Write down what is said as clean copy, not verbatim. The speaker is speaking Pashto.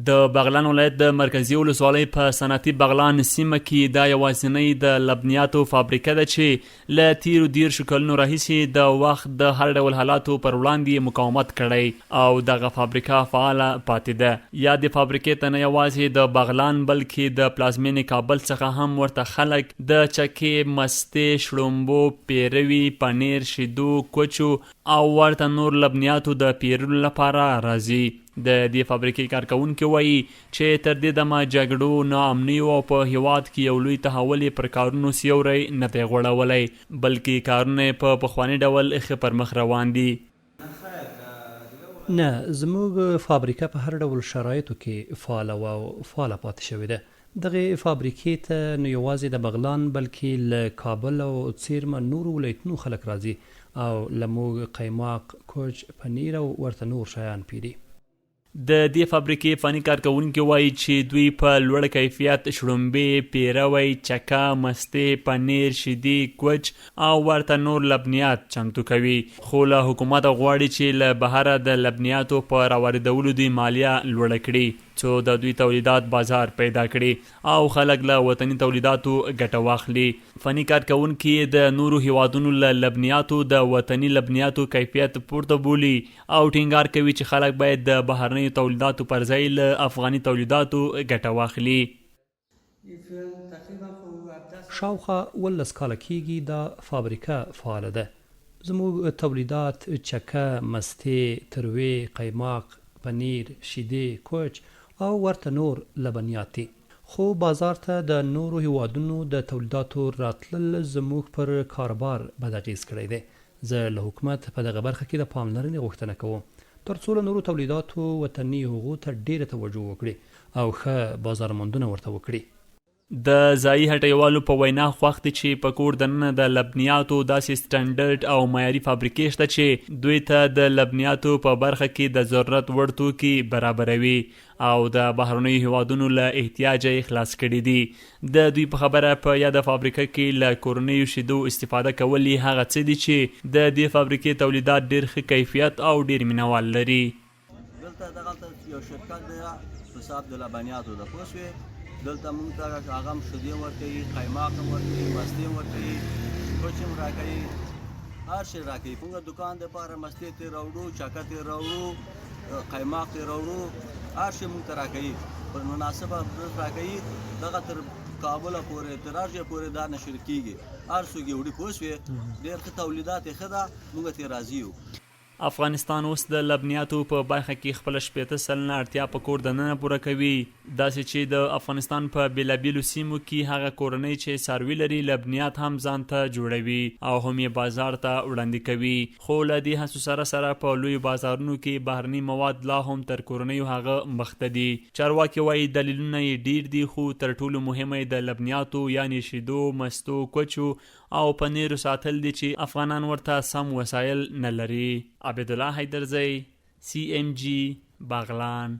د بغلان ولایت د مرکزي ولسوالۍ په صنعتي بغلان سیمه کې دا یوازینۍ د لبنیاتو فابریکه ده چې له تیرو 13 کلونو راهیسې د وخت د هر ډول حالاتو پر وړاندې مقاومت کړی او دغه فابریکه فعاله پاتې ده. یا د فابریکې ته نه یوازې د بغلان بلکې د پلازمینې کابل څخه هم ورته خلک د چکې، مستې، شړومبو، پیروي، پنیر، شیدو، کوچو او ورته نور لبنیاتو د پیرلو لپاره راځي. د دې فابریکې کارکونکي وایي چې تر دې دمه جګړو، ناامنیو او په هیواد کې یو لوی تحول پر کارونو سیوری نه دی غوړولی، بلکې کارونه په پخواني ډول ښه پر مخ روان دي. نه، زموږ فابریکه په هر ډول شرایطو کې فعاله او فعاله پاتې شوې ده. دغه فابریکې ته نه یوازې د بغلان بلکې له کابل او څیرمه نورو ولایتونو خلک راځي او له موږ قیماق، کوچ، پنیر او ورته نور شیان پیري. د دې فابریکې فني کارکونکي وایي چې دوی په لوړ کیفیت شړومبې، پیروی، چکه، مستې، پنیر، شیدې، کوچ او ورته نور لبنیات چمتو کوي، خو له حکومت غواړي چې له بهره د لبنیاتو په راواردولو دوی مالیه لوړه کړي څو د دوی تولیدات بازار پیدا کړي او خلک له وطني تولیداتو ګټه واخلي. فني کارکونکي د نورو هیوادونو له لبنیاتو د وطني لبنیاتو کیفیت پورته بولي او ټینګار کوي چې خلک باید د بهرنیو تولیداتو پر ځای له افغاني تولیداتو ګټه واخلي. شاوخوا 18 کاله کېږي دا فابریکه فعاله ده. زموږ تولیدات چکه، مستې، تروی، قیماق، پنیر، شیدې، کوچ او ورته نور لبنیات دي، خو بازار ته د نورو هیوادونو د تولیداتو راتلل زموږ پر کاروبار بد اغیز کړی دی. زه له حکومت په دغه برخه کې د پاملرنې غوښتنه کوم تر څو له نورو تولیداتو وطني هغو ته ډیره توجه وکړي او ښه بازارموندنه ورته وکړي. د ځایي هټیوالو په وینا خوښ دي چې په کور دننه د لبنیاتو داسې سټنډرډ او معیاري فابریکې شته چې دوی ته د لبنیاتو په برخه کې د ضرورت وړ توکي برابروي او د بهرنیو هیوادونو له احتیاجه یې خلاص کړي دي. د دوی په خبره په یاده فابریکه کې له کورنیو شیدو استفاده کول هغه څه دي چې د دې فابریکې تولیدات ډېر ښه کیفیت او ډېر مینوال لري. دلته یو شرکت دی په حساب د لبنیاتو د پوسوي دلته موږ ته هغه هم شیدې ورکوي، قیماق هم ورکوي، مستې هم ورکوي، کوچ هم راکوي، هر شی راکوي. موږ دوکان دپاره مستې ترې راوړو، چکه ترې راوړو، قیماق ترې راوړو، هر شی موږ ته راکوي په مناسبه پرس راکوي. دغه تر کابله پورې تر هر ځای پورې دا نشر کېږي. هر څوک یې وړي پوه شوې ډېر ښه تولیدات یې ښه ده، موږ ترې راضي یو. افغانستان اوس د لبنیاتو په برخه کې خپل 80 سلنه اړتیا په کور دننه پوره کوي، داسې چې د افغانستان په بیلابیلو سیمو کې هغه کورنۍ چې څاروي لري لبنیات هم ځان ته جوړوي او هم یې بازار ته وړاندې کوي. خو له دې هڅو سره سره په لویو بازارونو کې بهرني مواد لا هم تر کورنیو هغه مخته دي. چارواکي وایي دلیلونه یې ډیر دي، خو تر ټولو مهمه یې د لبنیاتو یعنې شیدو، مستو، کوچو او پنیرو ساتل دي چې افغانان ورته سم وسایل نه لري. عبدالله حیدرزی، CMG، بغلان.